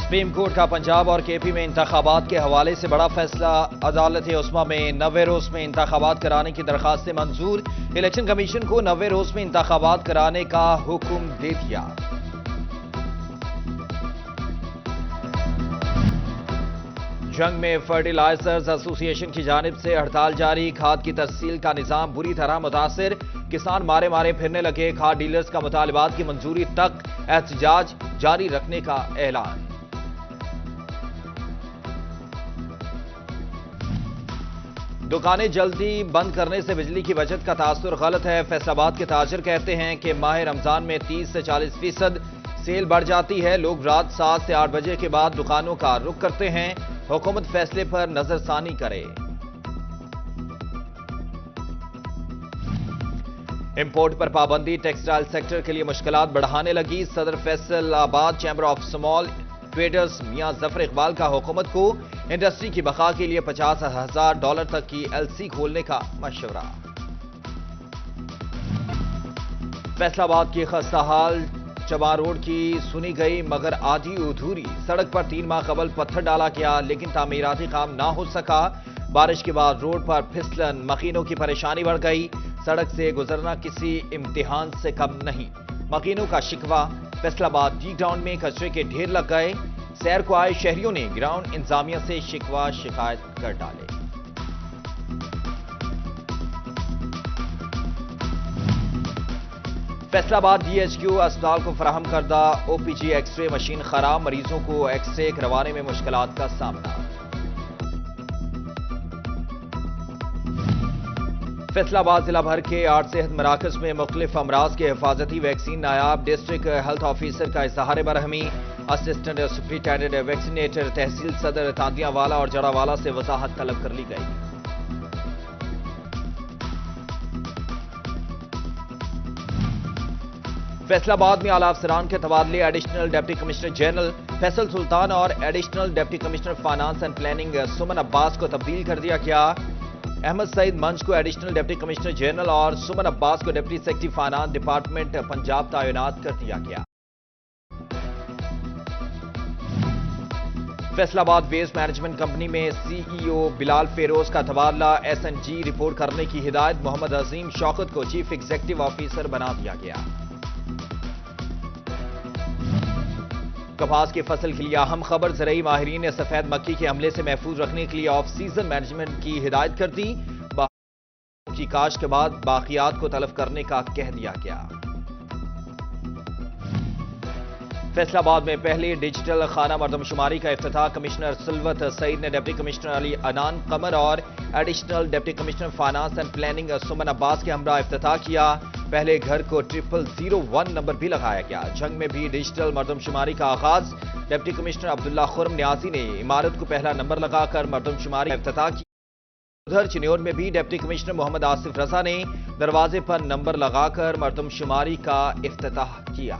Supreme court کا پنجاب اور کے پی میں انتخابات کے حوالے سے بڑا فیصلہ۔ عدالت عظمیٰ میں 90 روز میں انتخابات کرانے کی درخواستیں منظور۔ الیکشن کمیشن کو 90 روز میں انتخابات کرانے کا حکم دے دیا۔ جنگ میں فرٹیلائزرز ایسوسی ایشن کی جانب سے ہڑتال جاری۔ کھاد کی ترسیل کا نظام بری طرح متاثر۔ کسان مارے مارے پھرنے لگے۔ کھاد ڈیلرز کا مطالبات کی منظوری تک احتجاج جاری رکھنے کا اعلان۔ دکانیں جلدی بند کرنے سے بجلی کی بچت کا تاثر غلط ہے۔ فیصل آباد کے تاجر کہتے ہیں کہ ماہ رمضان میں 30 سے 40% سیل بڑھ جاتی ہے۔ لوگ رات 7 سے 8 بجے کے بعد دکانوں کا رخ کرتے ہیں۔ حکومت فیصلے پر نظر ثانی کرے۔ امپورٹ پر پابندی ٹیکسٹائل سیکٹر کے لیے مشکلات بڑھانے لگی۔ صدر فیصل آباد چیمبر آف اسمال ٹریڈرز میاں ظفر اقبال کا حکومت کو انڈسٹری کی بقا کے لیے $50,000 تک کی LC کھولنے کا مشورہ۔ فیصل آباد کی خستہ حال چبان روڈ کی سنی گئی مگر آدھی ادھوری۔ سڑک پر 3 ماہ قبل پتھر ڈالا گیا لیکن تعمیراتی کام نہ ہو سکا۔ بارش کے بعد روڈ پر پھسلن، مکینوں کی پریشانی بڑھ گئی۔ سڑک سے گزرنا کسی امتحان سے کم نہیں۔ مکینوں کا شکوہ، فیصل آباد ڈی گراؤنڈ میں کچرے کے ڈھیر لگ گئے۔ سیر کو آئے شہریوں نے گراؤنڈ انتظامیہ سے شکوہ شکایت کر ڈالے۔ فیصل آباد DHQ اسپتال کو فراہم کردہ OPG ایکس رے مشین خراب، مریضوں کو ایکس رے کروانے میں مشکلات کا سامنا۔ فیصل آباد ضلع بھر کے 8 صحت مراکز میں مختلف امراض کے حفاظتی ویکسین نایاب۔ ڈسٹرکٹ ہیلتھ آفیسر کا اظہار برہمی۔ اسسٹنٹ سپرنٹینڈنٹ ویکسینیٹر تحصیل صدر تاندیاں والا اور جڑا والا سے وضاحت طلب کر لی گئی۔ فیصل آباد میں اعلیٰ افسران کے تبادلے۔ Additional deputy commissioner general Faisal Sultan اور additional deputy commissioner finance and planning Saman Abbas کو تبدیل کر دیا گیا۔ احمد سعید منج کو ایڈیشنل ڈپٹی کمشنر جنرل اور سمن عباس کو deputy secretary finance department Punjab تعینات کر دیا گیا۔ فیصل آباد ویسٹ مینجمنٹ کمپنی میں CEO بلال فیروز کا تبادلہ۔ SNG رپورٹ کرنے کی ہدایت۔ محمد عظیم شوکت کو چیف ایگزیکٹو آفیسر بنا دیا گیا۔ کپاس کی فصل کے لیے اہم خبر۔ زرعی ماہرین نے سفید مکھی کے حملے سے محفوظ رکھنے کے لیے آف سیزن مینجمنٹ کی ہدایت کر دی۔ کی کاشت کے بعد باقیات کو تلف کرنے کا کہہ دیا گیا۔ فیصل آباد میں پہلی ڈیجیٹل خانہ مردم شماری کا افتتاح۔ کمشنر سلوت سعید نے ڈپٹی کمشنر علی انان قمر اور additional deputy commissioner finance and planning Saman عباس کے ہمراہ افتتاح کیا۔ پہلے گھر کو 0001 نمبر بھی لگایا گیا۔ جنگ میں بھی ڈیجیٹل مردم شماری کا آغاز۔ ڈپٹی کمشنر عبداللہ خرم نیازی نے عمارت کو پہلا نمبر لگا کر مردم شماری کا افتتاح کیا۔ ادھر چنیور میں بھی ڈپٹی کمشنر محمد آصف رضا نے دروازے پر نمبر لگا کر مردم شماری کا افتتاح کیا۔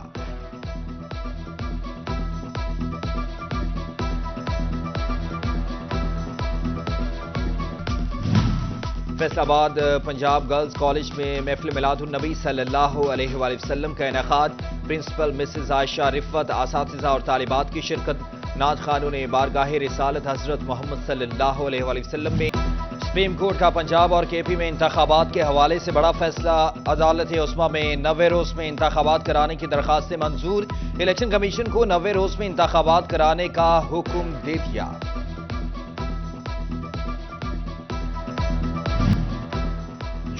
فیصل آباد پنجاب گرلز کالج میں محفل میلاد النبی صلی اللہ علیہ وآلہ وسلم کا انعقاد۔ پرنسپل مسز عائشہ رفت، اساتذہ اور طالبات کی شرکت۔ نعت خوانوں نے بارگاہ رسالت حضرت محمد صلی اللہ علیہ وآلہ وسلم میں۔ سپریم کورٹ کا پنجاب اور کے پی میں انتخابات کے حوالے سے بڑا فیصلہ۔ عدالت عظمیٰ میں 90 روز میں انتخابات کرانے کی درخواستیں منظور۔ الیکشن کمیشن کو 90 روز میں انتخابات کرانے کا حکم دے دیا۔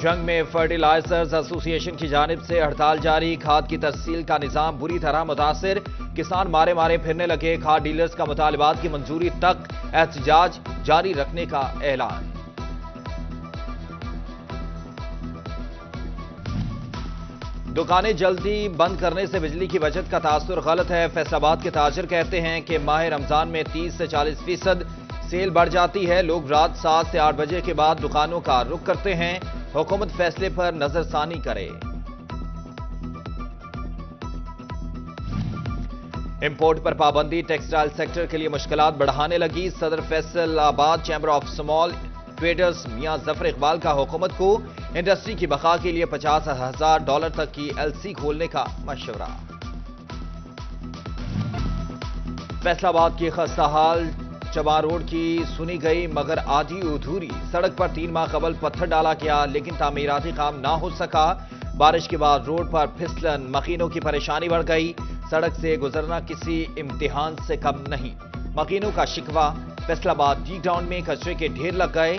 جنگ میں فرٹیلائزرز ایسوسی ایشن کی جانب سے ہڑتال جاری۔ کھاد کی ترسیل کا نظام بری طرح متاثر۔ کسان مارے مارے پھرنے لگے۔ کھاد ڈیلرز کا مطالبات کی منظوری تک احتجاج جاری رکھنے کا اعلان۔ دکانیں جلدی بند کرنے سے بجلی کی بچت کا تاثر غلط ہے۔ فیصل آباد کے تاجر کہتے ہیں کہ ماہ رمضان میں 30 سے 40% سیل بڑھ جاتی ہے۔ لوگ رات 7 سے 8 بجے کے بعد دکانوں کا رخ کرتے ہیں۔ حکومت فیصلے پر نظر ثانی کرے۔ امپورٹ پر پابندی ٹیکسٹائل سیکٹر کے لیے مشکلات بڑھانے لگی۔ صدر فیصل آباد چیمبر آف اسمال ٹریڈرز میاں ظفر اقبال کا حکومت کو انڈسٹری کی بقا کے لیے $50,000 تک کی LC کھولنے کا مشورہ۔ فیصل آباد کی خستہ حال چبا روڈ کی سنی گئی مگر آدھی ادھوری سڑک پر 3 ماہ قبل پتھر ڈالا گیا لیکن تعمیراتی کام نہ ہو سکا۔ بارش کے بعد روڈ پر پھسلن مکینوں کی پریشانی بڑھ گئی۔ سڑک سے گزرنا کسی امتحان سے کم نہیں۔ مکینوں کا شکوہ فیصل آباد ڈی گراؤنڈ میں کچرے کے ڈھیر لگ گئے۔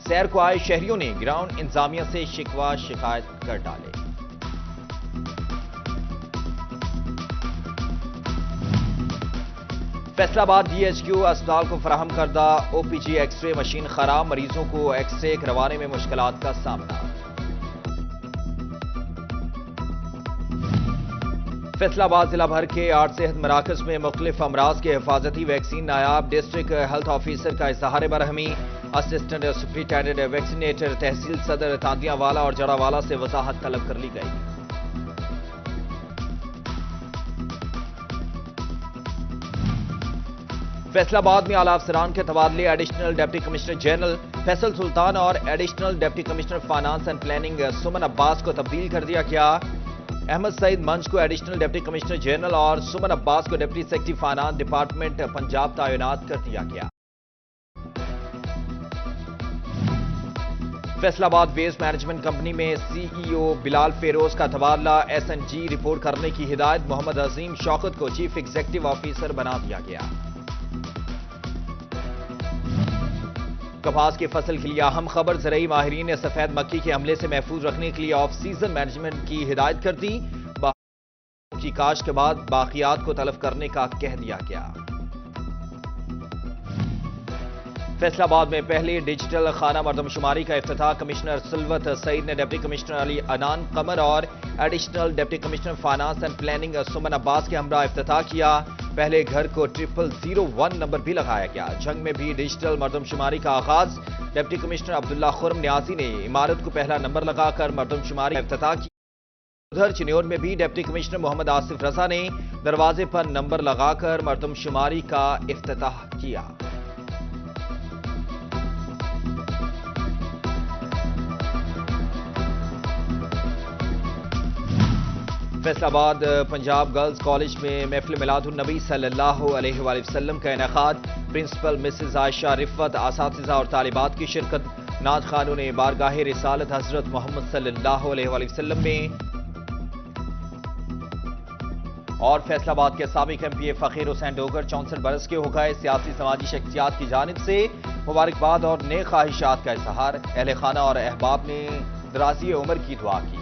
سیر کو آئے شہریوں نے گراؤنڈ انتظامیہ سے شکوہ شکایت کر ڈالے۔ فیصل آباد ڈی ایچ کیو اسپتال کو فراہم کردہ او پی جی ایکس رے مشین خراب، مریضوں کو ایکس رے کروانے میں مشکلات کا سامنا۔ فیصل آباد ضلع بھر کے 8 صحت مراکز میں مختلف امراض کے حفاظتی ویکسین نایاب، ڈسٹرکٹ ہیلتھ آفیسر کا اظہار برہمی، اسسٹنٹ سپرنٹینڈنٹ ویکسینیٹر تحصیل صدر تاندیاں والا اور جڑا والا سے وضاحت طلب کر لی گئی۔ فیصل آباد میں اعلیٰ افسران کے تبادلے، additional deputy commissioner general Faisal Sultan اور additional deputy commissioner finance and planning Saman Abbas کو تبدیل کر دیا گیا۔ احمد سعید منج کو ایڈیشنل ڈپٹی کمشنر جنرل اور سمن عباس کو deputy secretary finance department Punjab تعینات کر دیا گیا۔ فیصل آباد ویسٹ مینجمنٹ کمپنی میں سی ای او بلال فیروز کا تبادلہ، ایس این جی رپورٹ کرنے کی ہدایت، محمد عظیم شوکت کو چیف ایگزیکٹو آفیسر بنا دیا گیا۔ کپاس کی فصل کے لیے اہم خبر، زرعی ماہرین نے سفید مکھی کے حملے سے محفوظ رکھنے کے لیے آف سیزن مینجمنٹ کی ہدایت کر دی۔ کی کاشت کے بعد باقیات کو تلف کرنے کا کہہ دیا گیا۔ فیصل آباد میں پہلی ڈیجیٹل خانہ مردم شماری کا افتتاح، کمشنر سلوت سعید نے ڈپٹی کمشنر علی عنان قمر اور additional deputy commissioner finance and planning Saman عباس کے ہمراہ افتتاح کیا۔ پہلے گھر کو 0001 نمبر بھی لگایا گیا۔ جنگ میں بھی ڈیجیٹل مردم شماری کا آغاز، ڈپٹی کمشنر عبداللہ خرم نیازی نے عمارت کو پہلا نمبر لگا کر مردم شماری کا افتتاح کیا۔ ادھر چنیور میں بھی ڈپٹی کمشنر محمد آصف رضا نے دروازے پر نمبر لگا کر مردم شماری کا افتتاح کیا۔ فیصل آباد پنجاب گرلز کالج میں محفل میلاد النبی صلی اللہ علیہ وآلہ وسلم کا انعقاد، پرنسپل مسز عائشہ رفت، اساتذہ اور طالبات کی شرکت، نعت خوانوں نے بارگاہ رسالت حضرت محمد صلی اللہ علیہ وآلہ وسلم میں اور فیصل آباد کے سابق ایم پی اے فقیر حسین ڈوگر 64 برس کے ہو گئے۔ سیاسی سماجی شخصیات کی جانب سے مبارکباد اور نیک خواہشات کا اظہار، اہل خانہ اور احباب نے درازی عمر کی دعا کی۔